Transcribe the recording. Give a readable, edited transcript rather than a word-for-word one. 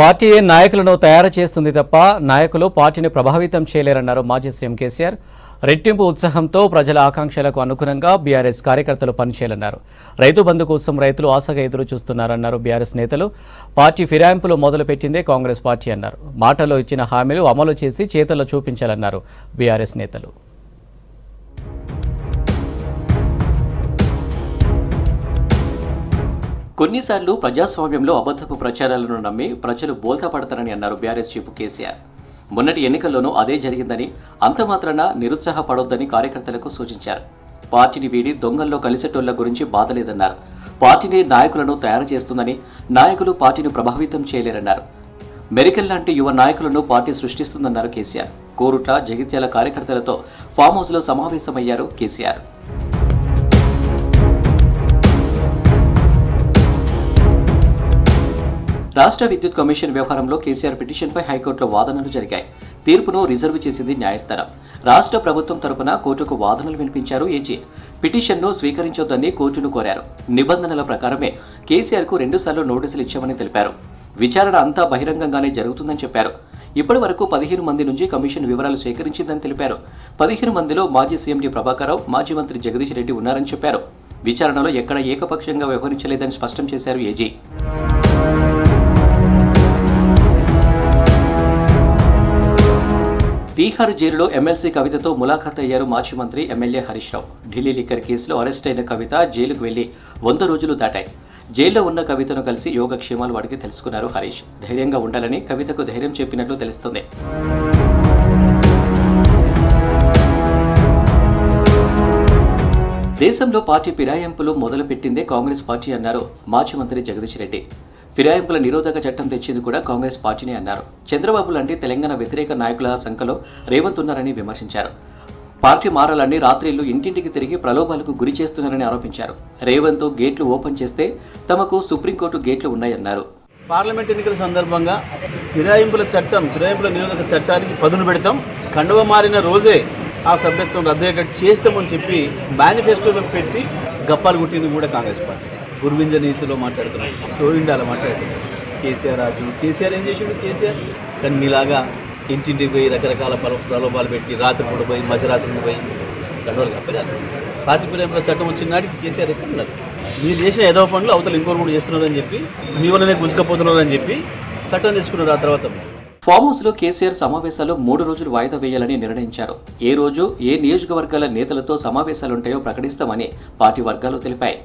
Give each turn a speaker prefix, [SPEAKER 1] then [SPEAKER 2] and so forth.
[SPEAKER 1] Party నాయకులను తయారు చేస్తుంది తప్ప నాయకులు పార్టీని ప్రభావితం చేయలేరన్నారు మాజీ సీఎం కేసీఆర్. రెట్టింపు ఉత్సాహంతో ప్రజల ఆకాంక్షలకు అనుగుణంగా బీఆర్ఎస్ కార్యకర్తలు పనిచేయాలన్నారు. రైతు బంధు కోసం రైతులు ఆశగా ఎదురు చూస్తున్నారన్నారు బీఆర్ఎస్ నేతలు. పార్టీ ఫిరాయింపులు మొదలుపెట్టిందే కాంగ్రెస్ పార్టీ అన్నారు. మాటల్లో ఇచ్చిన హామీలు అమలు చేసి చేతల్లో చూపించాలన్నారు బీఆర్ఎస్ నేతలు.
[SPEAKER 2] కొన్నిసార్లు ప్రజాస్వామ్యంలో అబద్ధపు ప్రచారాలను నమ్మి ప్రజలు బోల్తా పడతారని అన్నారు బీఆర్ఎస్ చీఫ్ కేసీఆర్. మొన్నటి ఎన్నికల్లోనూ అదే జరిగిందని, అంత మాత్రాన నిరుత్సాహపడొద్దని కార్యకర్తలకు సూచించారు. పార్టీని వీడి దొంగల్లో కలిసేటోళ్ల గురించి బాధలేదన్నారు. పార్టీని నాయకులను తయారు చేస్తుందని, నాయకులు పార్టీని ప్రభావితం చేయలేరన్నారు. మెరికల్ లాంటి యువ నాయకులను పార్టీ సృష్టిస్తుందన్నారు కేసీఆర్. కోరుట్ల, జగిత్యాల కార్యకర్తలతో ఫామ్ హౌస్లో సమావేశమయ్యారు కేసీఆర్. రాష్ట్ర విద్యుత్ కమిషన్ వ్యవహారంలో కేసీఆర్ పిటిషన్పై హైకోర్టులో వాదనలు జరిగాయి. తీర్పును రిజర్వ్ చేసింది న్యాయస్థానం. రాష్ట్ర ప్రభుత్వం తరపున కోర్టుకు వాదనలు వినిపించారు ఏజీ. పిటిషన్ను స్వీకరించొద్దని కోర్టును కోరారు. నిబంధనల ప్రకారమే కేసీఆర్కు 2 సార్లు నోటీసులు ఇచ్చామని తెలిపారు. విచారణ అంతా బహిరంగంగానే జరుగుతుందని చెప్పారు. ఇప్పటి వరకు 15 మంది నుంచి కమిషన్ వివరాలు సేకరించిందని తెలిపారు. 15 మందిలో మాజీ సీఎం డి ప్రభాకర్ రావు, మాజీ మంత్రి జగదీష్ రెడ్డి ఉన్నారని చెప్పారు. విచారణలో ఎక్కడ ఏకపక్షంగా వ్యవహరించలేదని స్పష్టం చేశారు ఏజీ. తీహార్ జైలులో ఎమ్మెల్సీ కవితతో ములాఖాత్ అయ్యారు మాజీ మంత్రి ఎమ్మెల్యే హరీష్ రావు. ఢిల్లీ లిక్కర్ కేసులో అరెస్ట్ అయిన కవిత జైలుకు వెళ్లి 100 రోజులు దాటాయి. జైల్లో ఉన్న కవితను కలిసి యోగక్షేమాలు అడిగి తెలుసుకున్నారు హరీష్. ధైర్యంగా ఉండాలని కవితకు ధైర్యం చెప్పినట్లు తెలుస్తుంది. దేశంలో పార్టీ ఫిరాయింపులు మొదలుపెట్టిందే కాంగ్రెస్ పార్టీ అన్నారు మాజీ మంత్రి జగదీష్ రెడ్డి. ఫిరాయింపుల నిరోధక చట్టం తెచ్చింది కూడా కాంగ్రెస్ పార్టీనే అన్నారు. చంద్రబాబు లాంటి తెలంగాణ వ్యతిరేక నాయకుల సంఖలో రేవంత్ ఉన్నారని విమర్శించారు. పార్టీ మారాలని రాత్రిళ్లు ఇంటింటికి తిరిగి ప్రలోభాలకు గురి చేస్తున్నారని ఆరోపించారు. రేవంత్ గేట్లు ఓపెన్ చేస్తే తమకు సుప్రీంకోర్టు గేట్లు ఉన్నాయన్నారు.
[SPEAKER 3] పార్లమెంట్ ఎన్నికల సందర్భంగా ఫిరాయింపుల నిరోధక చట్టానికి పదును పెడతాం, కండువ మారిన రోజే ఆ సభ్యత్వం రద్దయ్యేటట్టు చేస్తామని చెప్పి మేనిఫెస్టోలో పెట్టి గప్పాలు కుట్టింది కూడా కాంగ్రెస్ పార్టీ. గురువింజ నీతిలో మాట్లాడుతున్నాడు, సోయిండాల మాట్లాడుతున్నాడు. కేసీఆర్ ఏం చేసిండు? కేసీఆర్ కానీ మీలాగా ఇంటింటికి పోయి రకరకాల ప్రలోభాలు పెట్టి రాత్రిపూట పోయి మధ్యరాత్రి పోయి గడవలు కప్పలేదు. పార్టీ ఫిరాయింపుల చట్టం వచ్చిన నాటికి కేసీఆర్ ఎక్కడ ఉన్నారు? మీరు చేసిన ఏదో పనులు అవతల ఇంకోరు కూడా చేస్తున్నారని చెప్పి, మీ వల్లనే గుంజుకపోతున్నారని చెప్పి చట్టం తెచ్చుకున్నారు. ఆ తర్వాత
[SPEAKER 2] ఫామ్ హౌస్ లో కేసీఆర్ సమావేశాలు 3 రోజులు వాయిదా వేయాలని నిర్ణయించారు. ఏ రోజు ఏ నియోజకవర్గాల నేతలతో సమావేశాలుంటాయో ప్రకటిస్తామని పార్టీ వర్గాలు తెలిపాయి.